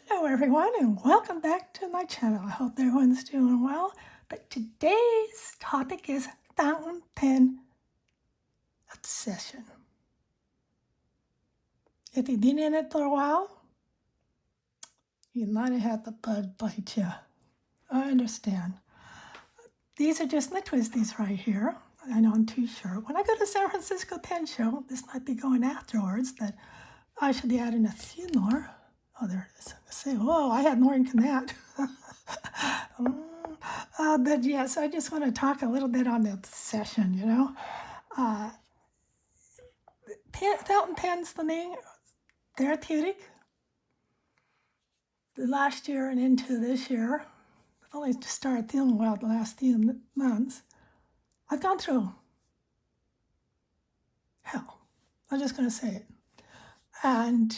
Hello everyone and welcome back to my channel. I hope everyone's doing well. But today's topic is fountain pen obsession. If you've been in it for a while, you might have had the bug bite you. I understand. These are just my twisties right here. I know I'm too short. When I go to San Francisco Pen Show, this might be going afterwards, that I should be adding a few more. Oh, there it is. I say, whoa, I had more ink than that. But yes, I just want to talk a little bit on the obsession, you know. Fountain pens, for me, therapeutic. The last year and into this year, I've only started feeling well the last few months. I've gone through hell. I'm just going to say it. And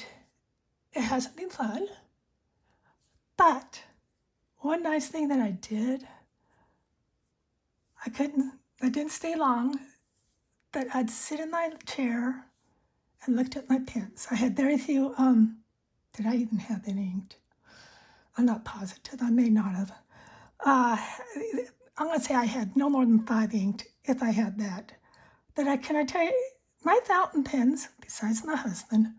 it hasn't been fun. But one nice thing that I did, I didn't stay long, but I'd sit in my chair and looked at my pens. I had very few, did I even have any inked? I'm not positive, I may not have. I'm gonna say I had no more than 5 inked, if I had that. But can I tell you, my fountain pens, besides my husband,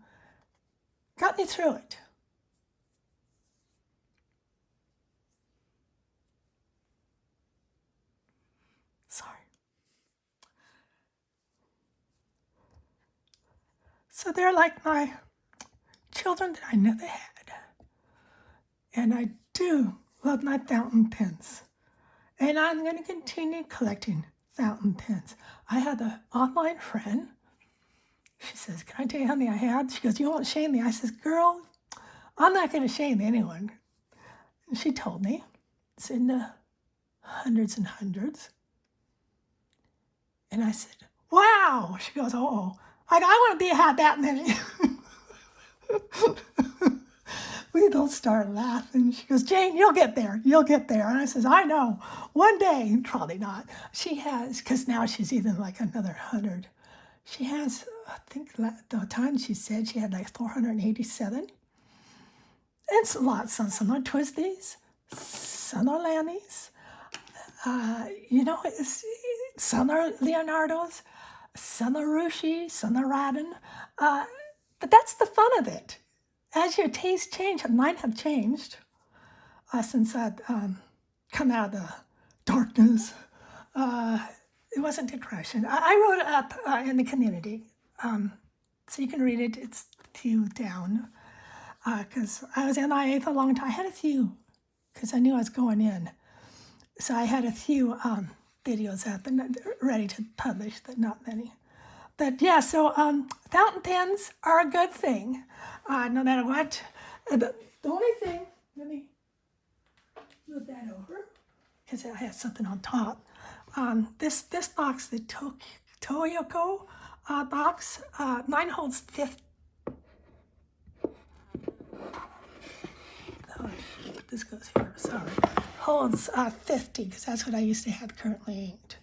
got me through it. Sorry. So they're like my children that I never had. And I do love my fountain pens. And I'm going to continue collecting fountain pens. I had an online friend. She says, can I tell you how many I had? She goes, you won't shame me. I says, girl, I'm not going to shame anyone. And she told me it's in the hundreds and hundreds. And I said, wow. She goes, oh, I want to have that many. We don't start laughing. She goes, Jane, you'll get there. You'll get there. And I says, I know. One day, probably not. She has, because now she's even like another 100. She has, I think the time she said she had like 487. It's lots of some are twisties, some are Lannies. Some are Leonardo's, some are Rushi, some are Radin. But that's the fun of it. As your tastes change, mine have changed since I'd come out of the darkness. It wasn't depression. I wrote it up in the community, so you can read it. It's a few down, because I was in IA for a long time. I had a few, because I knew I was going in. So I had a few videos up and ready to publish, but not many. But yeah, so fountain pens are a good thing, no matter what. The only thing, let me move that over, because I had something on top. This box, the Toyoko box, mine holds 50. Oh, this goes here, sorry. Holds 50, because that's what I used to have currently inked.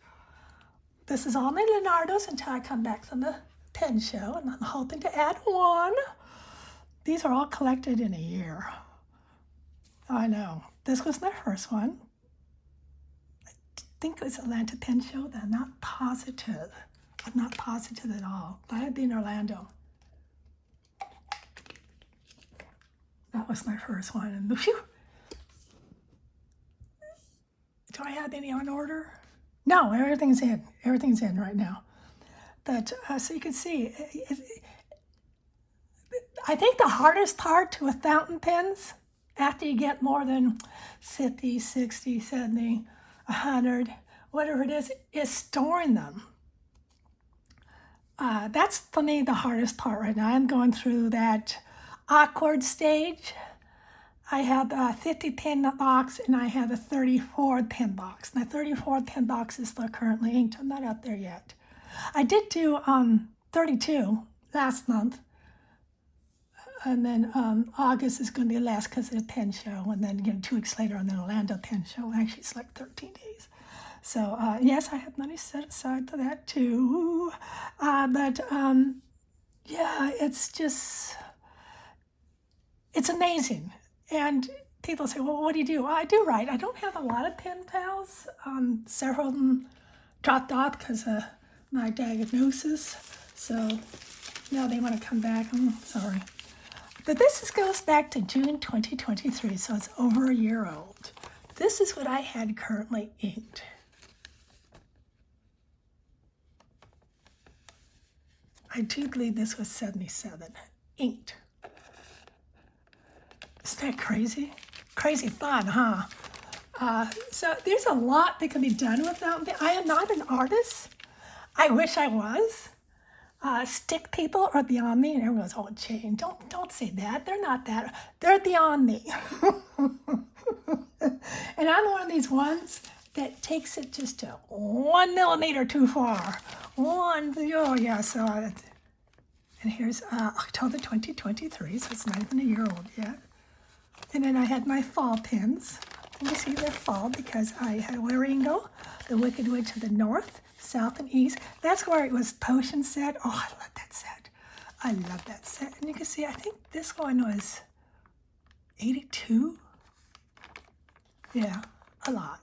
This is all my Leonardo's until I come back from the pen show, and I'm hoping to add one. These are all collected in a year. I know. This was my first one. I think it was Atlanta Pen Show, but I'm not positive. I'm not positive at all. Might have been Orlando. That was my first one. And phew. Do I have any on order? No, everything's in. Everything's in right now. But so you can see, I think the hardest part with fountain pens, after you get more than 50, 60, 70, 100, whatever it is storing them. That's for me the hardest part right now. I'm going through that awkward stage. I have a 50 pen box and I have a 34 pen box. My 34 pen box is still currently inked. I'm not out there yet. I did do 32 last month. And then August is going to be last because of the pen show. And then 2 weeks later on the Orlando pen show. Actually, it's like 13 days. So yes, I have money set aside for that too. Yeah, it's amazing. And people say, well, what do you do? Well, I do write. I don't have a lot of pen pals. Several of them dropped off because of my diagnosis. So now they want to come back. I'm sorry. But goes back to June 2023, so it's over a year old. This is what I had currently inked. I do believe this was 77, inked. Isn't that crazy? Crazy thought, huh? So there's a lot that can be done with that. I am not an artist. I wish I was. Stick people are beyond me, and everyone goes, oh, Jane, don't say that. They're not that. They're beyond me. And I'm one of these ones that takes it just to 1 millimeter too far. So and here's October 2023, so it's not even a year old yet. And then I had my fall pins. You see they're fall because I had Waringo, the Wicked Witch of the North, South, and East. That's where it was potion set. Oh, I love that set. I love that set. And you can see, I think this one was 82. Yeah, a lot.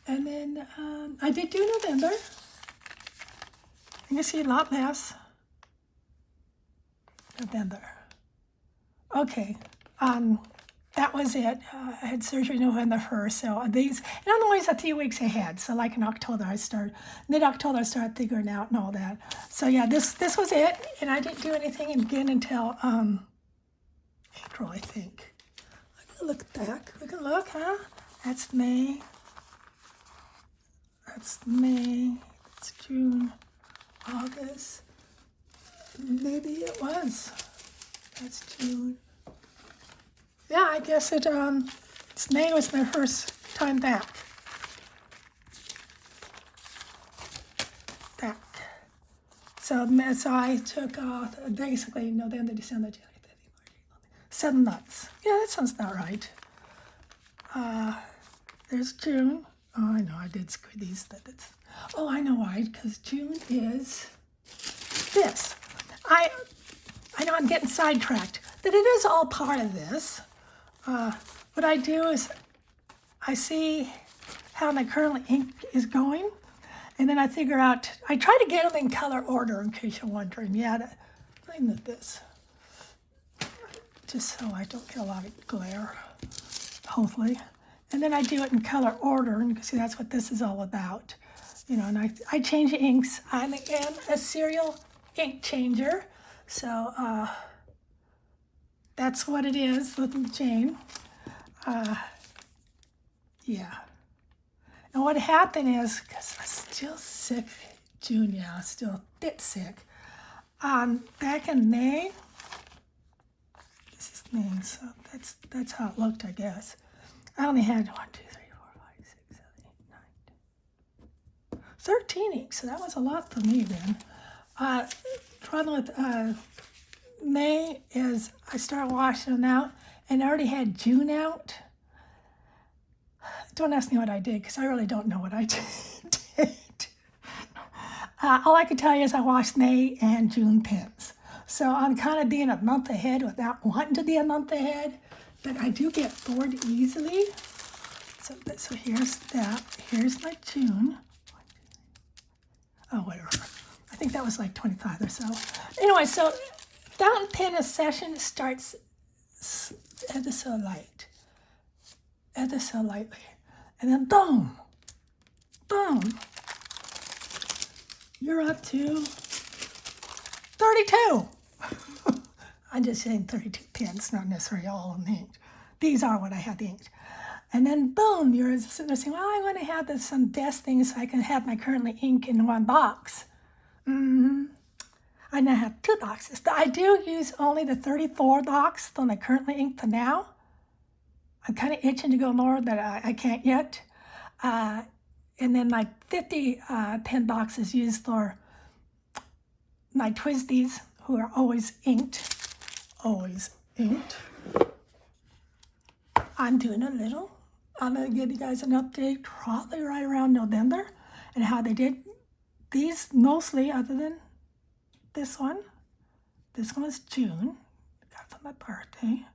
And then I did do November. You can see a lot less. November. Okay. That was it. I had surgery November 1st, so these, and I'm always a few weeks ahead. So like in October, mid-October, I started figuring out and all that. So yeah, this was it, and I didn't do anything again until April, I think. I can look back. We can look, huh? That's May. That's May. That's June, August. Maybe it was. That's June. Yeah, I guess May was my first time back. So I took basically November, December, January, February, March, 7 months. Yeah, that sounds about right. There's June. Oh, I know, I did screw these. Oh, I know why, because June is this. I know I'm getting sidetracked, but it is all part of this. What I do is I see how my current ink is going, and then I figure out, I try to get them in color order in case you're wondering. Yeah, let me move this, just so I don't get a lot of glare, hopefully. And then I do it in color order, and you can see that's what this is all about. And I change inks. I am a serial ink changer, so that's what it is with Jane. Yeah. And what happened is, because I'm still sick, June, yeah, I'm still a bit sick. Back in May, this is May, so that's how it looked, I guess. I only had 1, 2, 3, 4, 5, 6, 7, 8, 9, 13 inks, so that was a lot for me then. Trouble with May is I started washing them out, and I already had June out. Don't ask me what I did, because I really don't know what I did. All I can tell you is I washed May and June pins. So I'm kind of being a month ahead without wanting to be a month ahead, but I do get bored easily. So here's that. Here's my June. Oh, whatever. I think that was like 25 or so. Anyway, so fountain pen session starts ever so lightly. And then boom, you're up to 32. I'm just saying 32 pins, not necessarily all of them inked. These are what I had inked. And then boom, you're sitting there saying, well, I want to have some desk things so I can have my currently ink in one box. I now have 2 boxes. I do use only the 34 box that I currently inked for now. I'm kind of itching to go more, but I can't yet. And then my 50 pen box is used for my twisties, who are always inked. I'm going to give you guys an update probably right around November and how they did. These mostly, other than this one. This one was June. Got it for my birthday.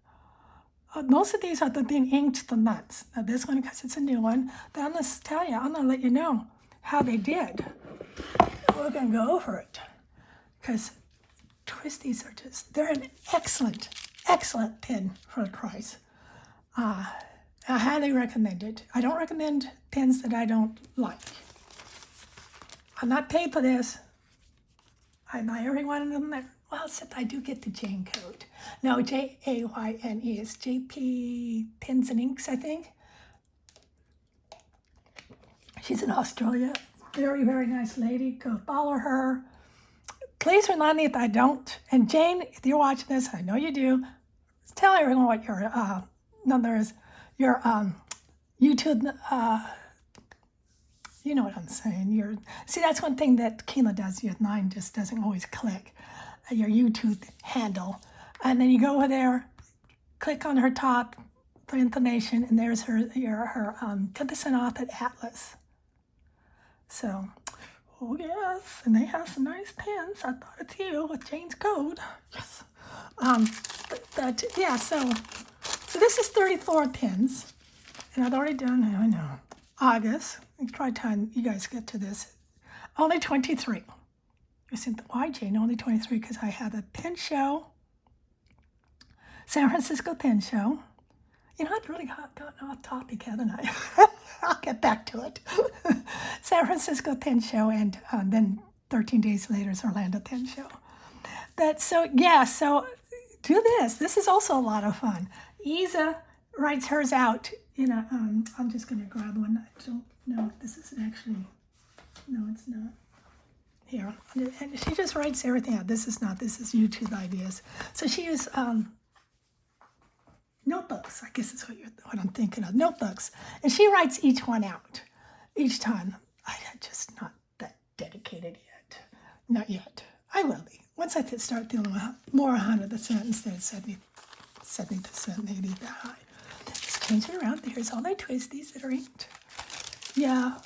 most of these are being inked the nuts. Now this one, because it's a new one, but I'm going to tell you, I'm going to let you know how they did. We're going to go over it, because twisties are they're an excellent, excellent pin for the price. I highly recommend it. I don't recommend pins that I don't like. I'm not paid for this. I buy every one of them. Well, except I do get the Jane code. No, Jayne is JP Pins and Inks, I think. She's in Australia. Very, very nice lady. Go follow her. Please remind me if I don't. And Jane, if you're watching this, I know you do, tell everyone what your number is. Your YouTube, you know what I'm saying. See, that's one thing that Keela does. Mine just doesn't always click. Your YouTube handle. And then you go over there, click on her top for information, and there's her 10% off at Atlas. So, oh yes, and they have some nice pins. I thought it's you with Jane's code. Yes. But yeah, so this is 34 pins, and I've already done, I know, August. Try time you guys get to this. Only 23. I said, why, Jane? Only 23, because I had a pin show, San Francisco Pin Show. You know, I've really gotten off topic, haven't I? I'll get back to it. San Francisco Pin Show, and then 13 days later is Orlando Pin Show. So do this. This is also a lot of fun. Isa writes hers out. I'm just going to grab one. I don't know if this is actually, no, it's not. Here, and she just writes everything out. This is YouTube ideas. So she uses notebooks. I guess is what I'm thinking of, notebooks. And she writes each one out, each time. I'm just not that dedicated yet. Not yet. I will be. Once I start feeling more 100% instead of 70%, maybe that high. Just change it around. Here's all my twisties that are inked. Yeah.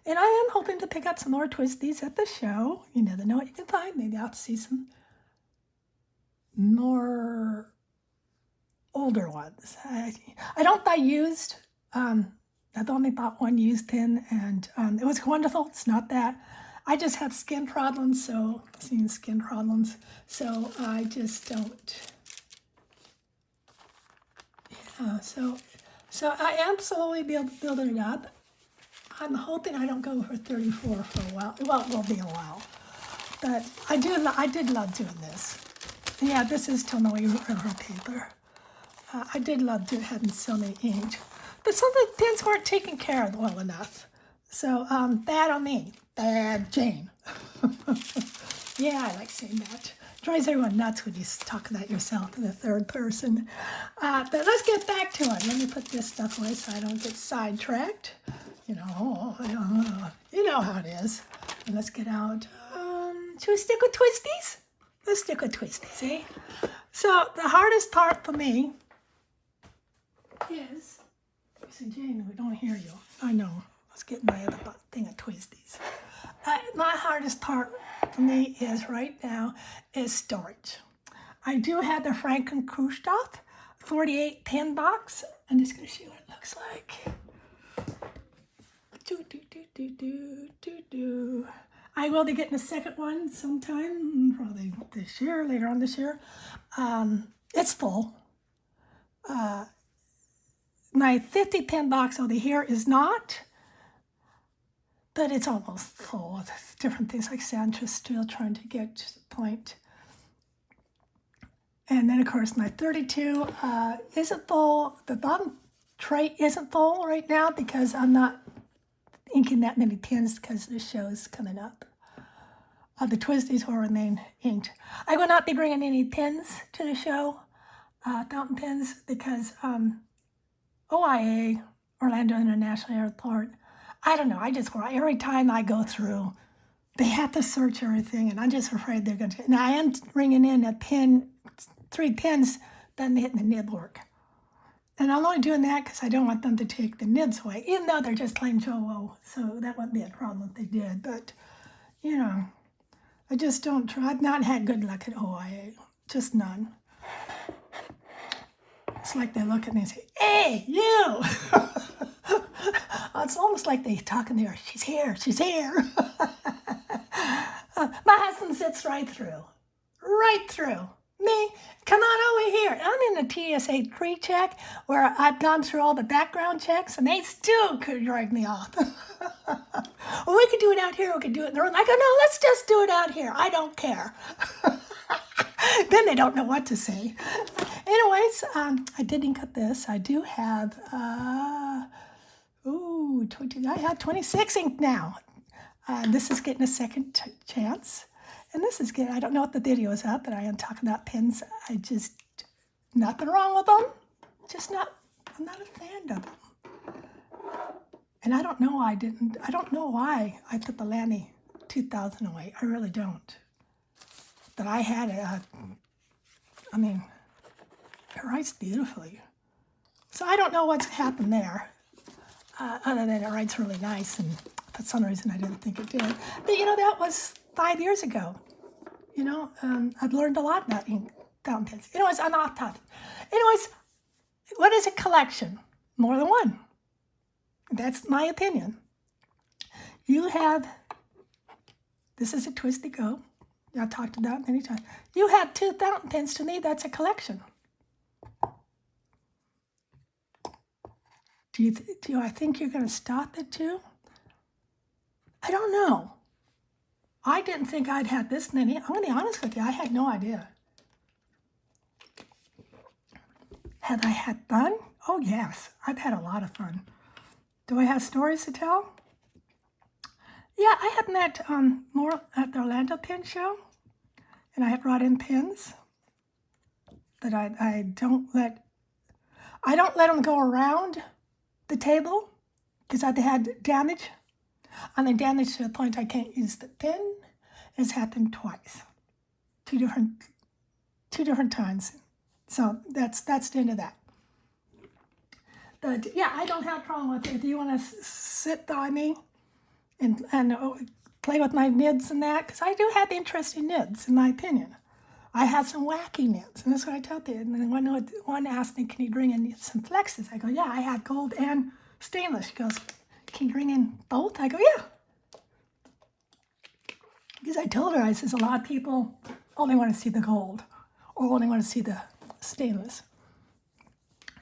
And I am hoping to pick up some more twisties at the show. You never know what you can find. Maybe I'll see some more older ones. I don't buy used. I've only bought one used pin, and it was wonderful. It's not that. I just have skin problems, so I just don't. Yeah, so I am slowly building it up. I'm hoping I don't go for 34 for a while. Well, it will be a while. But I did love doing this. Yeah, this is Tomoe River paper. I did love having so many inked. But some of the pins weren't taken care of well enough. So, bad on me. Bad Jane. Yeah, I like saying that. Drives everyone nuts when you talk about yourself in the third person. But let's get back to it. Let me put this stuff away so I don't get sidetracked. You know how it is. And let's get out. Should we stick with twisties? Let's stick with twisties, eh? So the hardest part for me is, you say, Jane, we don't hear you. I know. Let's get my other thing of twisties. My hardest part for me right now is storage. I do have the Franken Kustoff 48 pin box. I'm just going to show you what it looks like. I will be getting a second one sometime, probably later on this year. It's full. My 50 pin box over here is not, but it's almost full with different things like sand, just still trying to get to the point. And then, of course, my 32 isn't full. The bottom tray isn't full right now because I'm not inking that many pins because the show is coming up. The twisties will remain inked. I will not be bringing any pins to the show, fountain pins, because OIA, Orlando International Airport, I don't know, every time I go through, they have to search everything, and I'm just afraid they're going to. Now, I am bringing in 3 pins, then hitting the nib work. And I'm only doing that because I don't want them to take the nibs away, even though they're just plain Joe, so that wouldn't be a problem if they did. But, I just don't try. I've not had good luck at OIA, just none. It's like they look at me and say, hey, you! It's almost like they talking to her. She's here, she's here. My husband sits right through. Me, come on over here. I'm in the TSA pre-check where I've gone through all the background checks and they still could drag me off. Well, we could do it out here. We could do it in the room. I go, no, let's just do it out here. I don't care. Then they don't know what to say. Anyways, I didn't cut this. I do have, 20, I have 26 ink now. This is getting a second chance. And this is good. I don't know if the video is up, but I am talking about pens. Nothing wrong with them. I'm not a fan of them. And I don't know why I put the Lanny 2000 away. I really don't. But I had it. It writes beautifully. So I don't know what's happened there, other than it writes really nice, and for some reason I didn't think it did. But that was 5 years ago. I've learned a lot about ink fountain pens. Anyways, I'm off topic. Anyways, what is a collection? More than one. That's my opinion. This is a Twisty Go. I've talked about it many times. You have 2 fountain pens. To me, that's a collection. Do I think you're going to stop at 2? I don't know. I didn't think I'd had this many. I'm going to be honest with you. I had no idea. Have I had fun? Oh, yes. I've had a lot of fun. Do I have stories to tell? Yeah, I had met more at the Orlando Pen Show, and I had brought in pens that I don't let them go around the table because I've had damage. And the damage to the point I can't use the pen has happened twice, two different times. So that's the end of that. But yeah, I don't have a problem with it. If you want to sit by me and play with my nibs and that, because I do have interesting nibs, in my opinion. I have some wacky nibs, and that's what I tell you. And then one asked me, can you bring in some flexes? I go, yeah, I have gold and stainless. She goes, can you bring in both? I go, yeah. Because I told her, I says, a lot of people only want to see the gold or only want to see the stainless.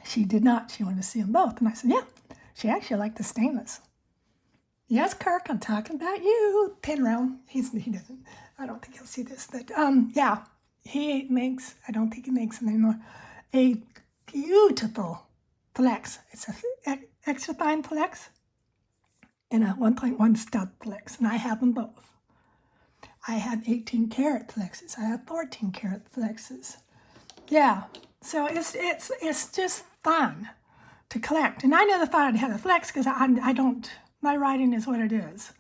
She did not. She wanted to see them both. And I said, yeah. She actually liked the stainless. Yes, Kirk, I'm talking about you. Pen round. He doesn't. I don't think he'll see this. But yeah, he makes, I don't think he makes them anymore, a beautiful flex. It's a extra fine flex and a 1.1 stud flex, and I have them both. I have 18 karat flexes. I have 14 karat flexes. Yeah, so it's just fun to collect. And I never thought I'd have a flex because I don't, my writing is what it is.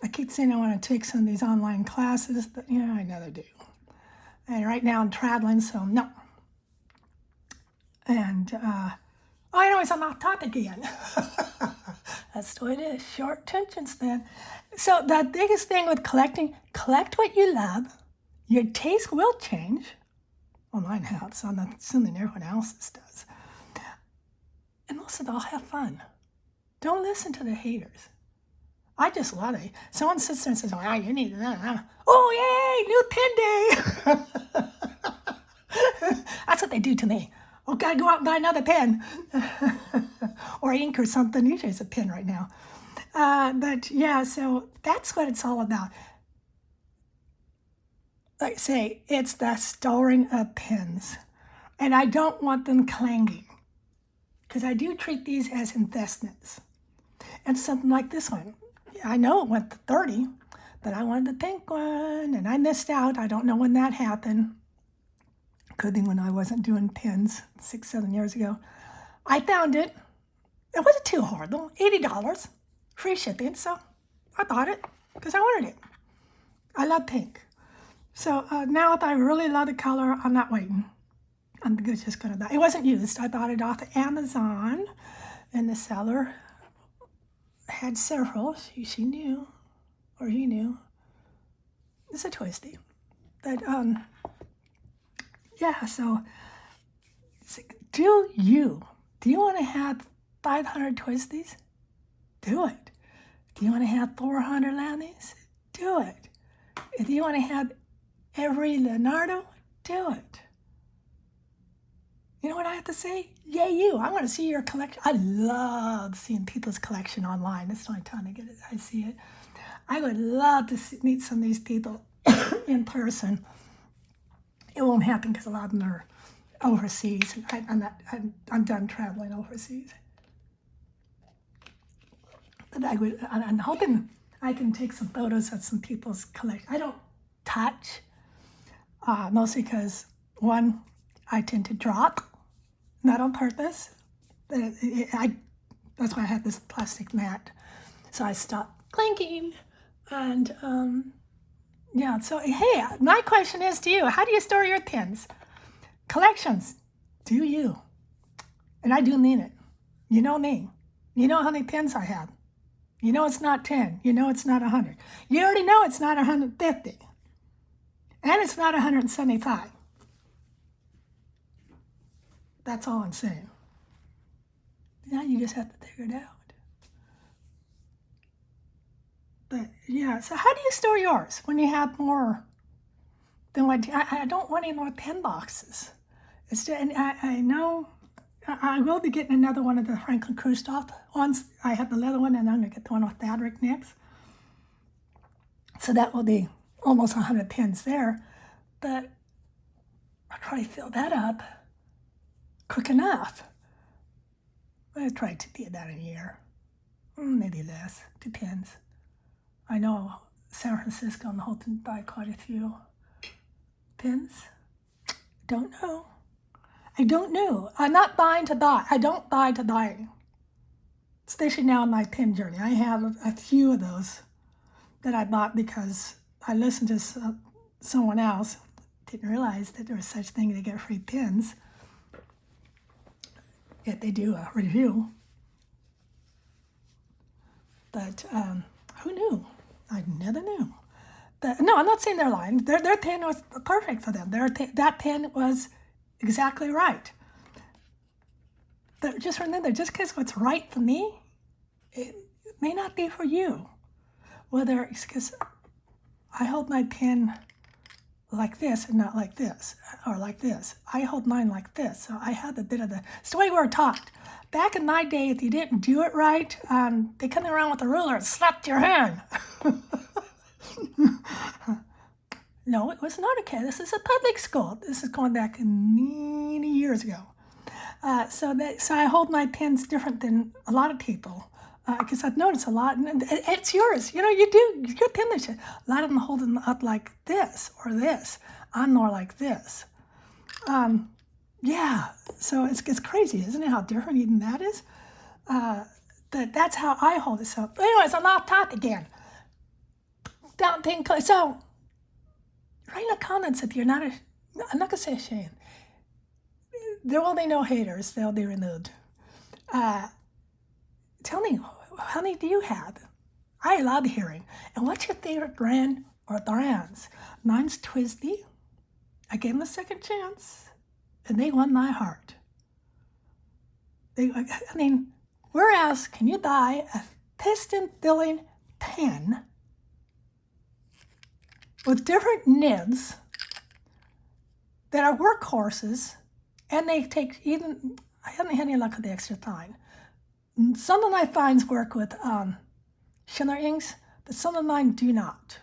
I keep saying I want to take some of these online classes, but I never do. And right now I'm traveling, so no. And, anyways, I'm off topic again. That's the way it is. Short attention span. So the biggest thing with collecting, collect what you love. Your taste will change. Well, mine has, so I'm assuming everyone else's does. And most of all, have fun. Don't listen to the haters. I just love it. Someone sits there and says, well, you need that. Oh, yay, new pen day. That's what they do to me. Oh, gotta go out and buy another pen. Or ink or something. Usually it's a pen right now. But yeah, so that's what it's all about. Like I say, it's the storing of pens. And I don't want them clanging. Because I do treat these as investments. And something like this one. I know it went to 30, but I wanted the pink one, and I missed out. I don't know when that happened. Could be when I wasn't doing pens 6-7 years ago. I found it. It wasn't too hard though, $80, free shipping. So I bought it because I wanted it. I love pink. So now if I really love the color, I'm not waiting. I'm just gonna buy it. It wasn't used. I bought it off of Amazon, and the seller had several. She knew, or he knew. It's a Twisty. But yeah, so Do you want to have 500 twisties? Do it. Do you want to have 400 Lannies? Do it. If you want to have every Leonardo, do it. You know what I have to say? Yay, you. I want to see your collection. I love seeing people's collection online. That's the only time I get it. I see it. I would love to meet some of these people in person. It won't happen because a lot of them are overseas. I'm done traveling overseas. But I'm hoping I can take some photos of some people's collection. I don't touch, mostly because, one, I tend to drop, not on purpose. That's why I have this plastic mat. So I stop clinking. And yeah, so hey, my question is to you, how do you store your pins? Collections, do you? And I do mean it. You know me. You know how many pins I have. You know it's not 10. You know it's not 100. You already know it's not 150. And it's not 175. That's all I'm saying. Now you just have to figure it out. But yeah, so how do you store yours when you have more than what? I don't want any more pin boxes. And I know I will be getting another one of the Franklin Kristoff ones. I have the leather one, and I'm going to get the one with fabric next. So that will be almost 100 pins there. But I'll try to fill that up quick enough. I'll try to do that in a year. Maybe less. Depends. I know San Francisco and Holton buy quite a few pins. Don't know. I don't know. I'm not buying to buy. I don't buy to buy. Especially now in my pin journey. I have a few of those that I bought because I listened to someone else. Didn't realize that there was such thing to get free pins. Yet they do a review. But who knew? I never knew. No, I'm not saying they're lying. Their pin was perfect for them. That pin was exactly right. But just remember, just because what's right for me, it may not be for you. Whether it's because I hold my pin like this and not like this, or like this. I hold mine like this, so I had a bit of it's the way we were taught. Back in my day, if you didn't do it right, they come around with a ruler and slapped your hand. No, it was not okay. This is a public school. This is going back many years ago. So I hold my pins different than a lot of people because I've noticed a lot, and it's yours. You know, you do your pin. A lot of them hold them up like this or this. I'm more like this. Yeah, so it's crazy, isn't it? How different even that is. That's how I hold it. So, but anyways, I'm off topic again. Don't think so. Write in the comments if you're not. I'm not gonna say ashamed. There will be no haters. They'll be removed. Tell me, how many do you have? I love hearing. And what's your favorite brand or brands? Mine's Twisty. I gave them a second chance, and they won my heart. Where else can you buy a piston filling pen with different nibs that are workhorses, and they take even, I haven't had any luck with the extra fine. Some of my fines work with shimmer inks, but some of mine do not.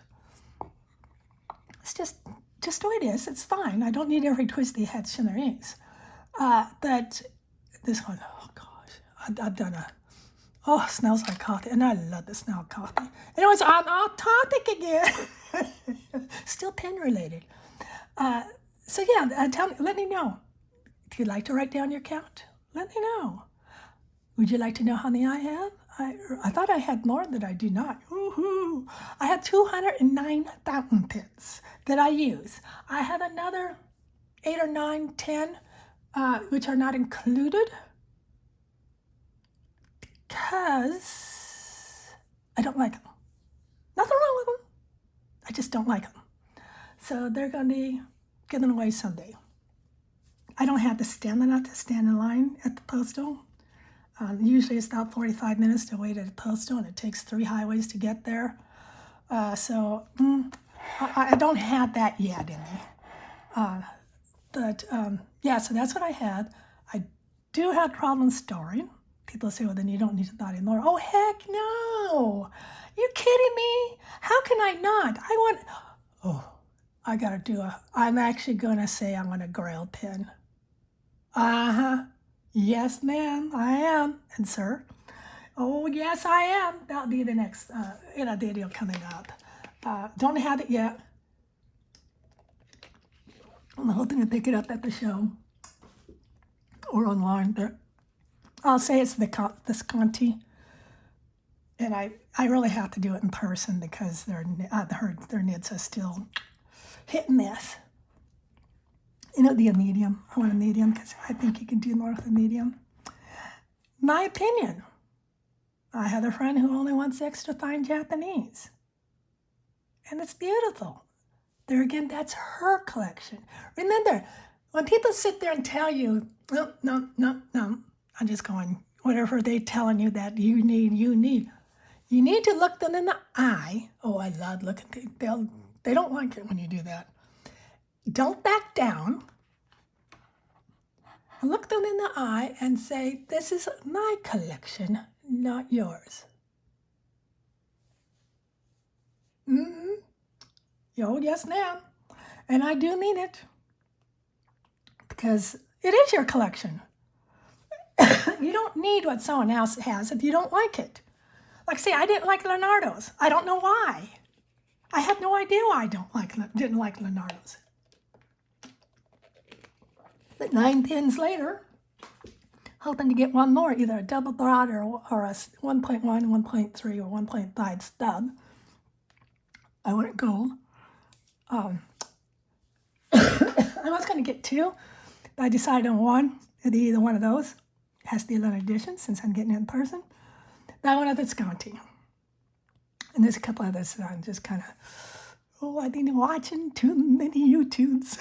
It's just the way it is. It's fine. I don't need every twist that has shimmer inks. But this one, oh gosh, I've done it smells like coffee, and I love the smell of coffee. Anyways, I'm off topic again. Still pen related. So yeah, let me know. If you'd like to write down your count, let me know. Would you like to know how many I have? I thought I had more, but I do not. Woohoo! I have 209 fountain pens that I use. I have another 8 or 9, 10, which are not included because I don't like them. Nothing wrong with them. I just don't like them. So they're going to be given away someday. I don't have to stand in line at the postal. Usually it's about 45 minutes to wait at a postal, and it takes 3 highways to get there. So I don't have that yet in me. But yeah, so that's what I had. I do have problems storing. People say, well, then you don't need to not anymore. Oh, heck no. You kidding me? How can I not? I got to I'm actually going to say I'm going to grail pin. Uh-huh. Yes, ma'am, I am. And sir? Oh, yes, I am. That'll be the next video coming up. Don't have it yet. I'm hoping to pick it up at the show or online. But I'll say it's the Visconti. And I really have to do it in person because their knits are still hit and miss. It'll be a medium. I want a medium because I think you can do more with a medium. My opinion. I have a friend who only wants extra fine Japanese. And it's beautiful. There again, that's her collection. Remember, when people sit there and tell you, no, I'm just going, whatever they're telling you that you need. You need to look them in the eye. Oh, I love looking. They don't like it when you do that. Don't back down. Look them in the eye and say, this is my collection, not yours. Oh, yes, ma'am. And I do mean it. Because it is your collection. You don't need what someone else has if you don't like it. Like, say, I didn't like Leonardo's. I don't know why. I have no idea why I didn't like Leonardo's. But 9 pins later, hoping to get one more, either a double broad or a 1.1, 1.3, or 1.5 stub. I want gold. I was going to get 2, but I decided on 1. Either one of those has the 11th edition since I'm getting it in person. That one at the Visconti. And there's a couple others that I'm just kind of, I've been watching too many YouTubes.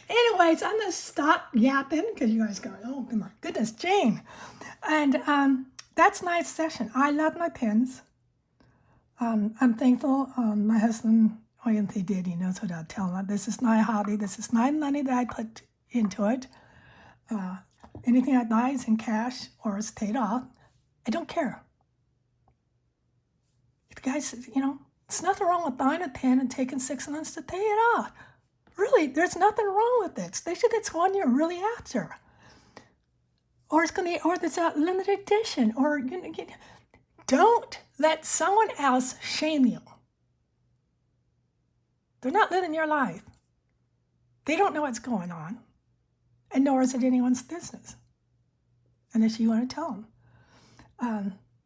Anyways, I'm going to stop yapping because you guys going, oh my goodness, Jane. And that's my session. I love my pins. I'm thankful. My husband, if he did, he knows what I'll tell him. This is my hobby. This is my money that I put into it. Anything I buy is in cash or is paid off. I don't care. The guys, there's nothing wrong with buying a pen and taking 6 months to pay it off. Really, there's nothing wrong with it, especially if it's one you're really after. Or there's a limited edition, or don't let someone else shame you. They're not living your life. They don't know what's going on, and nor is it anyone's business, unless you want to tell them.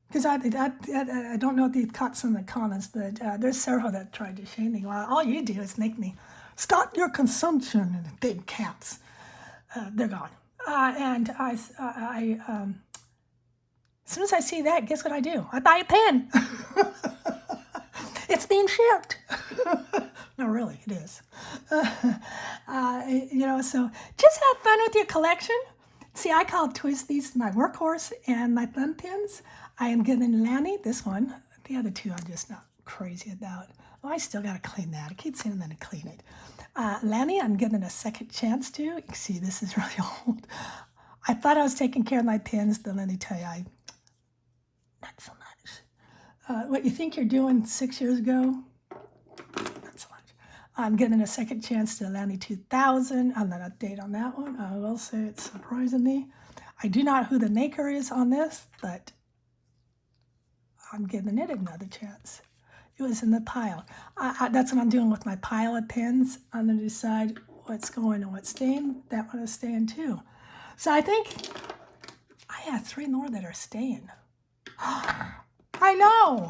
Because I don't know if you've caught some of the comments, but there's several that tried to shame me. Well, all you do is make me stop your consumption in big caps. They're gone. And as soon as I see that, guess what I do? I buy a pen. It's being shipped. No, really, it is. So just have fun with your collection. See, I call twist these my Workhorse and my thumb pins. I am giving Lanny this one. The other 2 I'm just not crazy about. I still got to clean that. I keep saying I'm going to clean it. Lanny, I'm giving a second chance to. You can see this is really old. I thought I was taking care of my pins, but let me tell you, not so much. What you think you're doing 6 years ago, not so much. I'm giving a second chance to Lanny 2000. I'm not update on that one. I will say it's surprising me. I do not know who the maker is on this, but I'm giving it another chance. It was in the pile. That's what I'm doing with my pile of pins. I'm going to decide what's going and what's staying. That one is staying too. So I think I have 3 more that are staying. I know.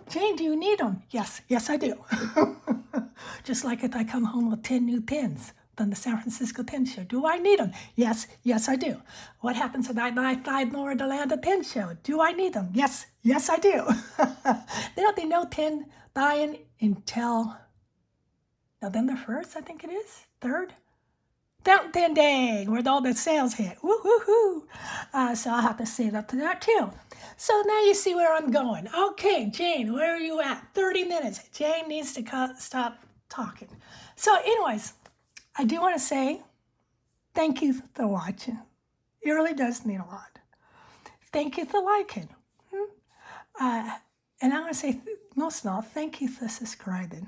Jane, do you need them? Yes, I do. Just like if I come home with 10 new pins from the San Francisco Pin Show. Do I need them? Yes, I do. What happens if I buy 5 more at the Atlanta Pin Show? Do I need them? Yes, I do. There'll be no pin buying until November 1st, I think it is, 3rd. Fountain Day, where all the sales hit. Woo-hoo-hoo. So I'll have to save up to that too. So now you see where I'm going. Okay, Jane, where are you at? 30 minutes. Jane needs to stop talking. So anyways, I do want to say thank you for watching. It really does mean a lot. Thank you for liking. And I want to say, most of all, thank you for subscribing.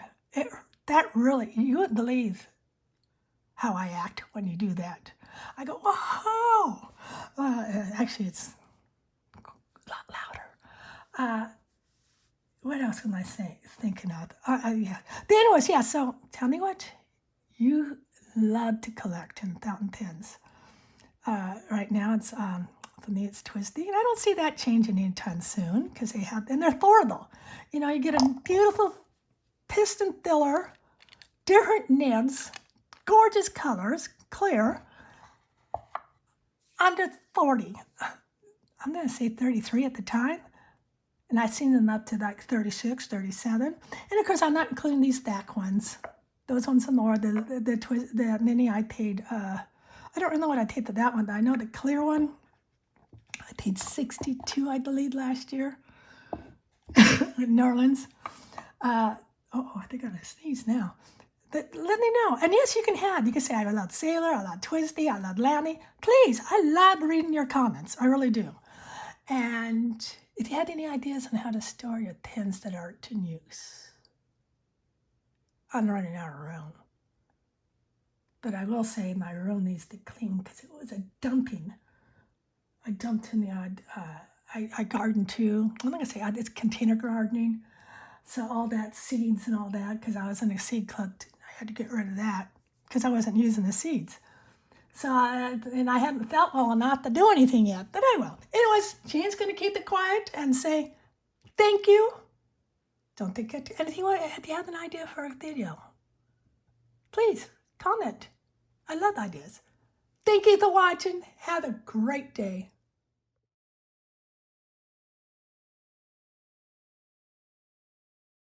That really, you wouldn't believe how I act when you do that. I go, whoa! Actually, it's a lot louder. What else am I thinking of? Yeah. Anyways, yeah, so tell me what you love to collect in fountain pens. Right now, it's for me, it's twisty, and I don't see that changing anytime soon because and they're affordable. You know, you get a beautiful piston filler, different nibs, gorgeous colors, clear, under 40. I'm going to say 33 at the time. And I've seen them up to like 36, 37. And of course, I'm not including these back ones. Those ones are more, the mini I paid, I don't know what I paid for that one, but I know the clear one, I paid $62, I believe, last year in New Orleans. I think I'm going to sneeze now. But let me know. And yes, you can say, I love Sailor, I love Twisty, I love Lanny. Please, I love reading your comments. I really do. And if you had any ideas on how to store your pens that aren't in use, I'm running out of room. But I will say my room needs to clean because it was a dumping. I dumped in the odd, I garden too. I'm not going to say it's container gardening. So all that seeds and all that, because I was in a seed club, I had to get rid of that because I wasn't using the seeds. So, and I haven't felt well enough to do anything yet, but I will. Anyways, Jane's going to keep it quiet and say thank you. Don't think anything. If you have an idea for a video, please comment. I love ideas. Thank you for watching. Have a great day.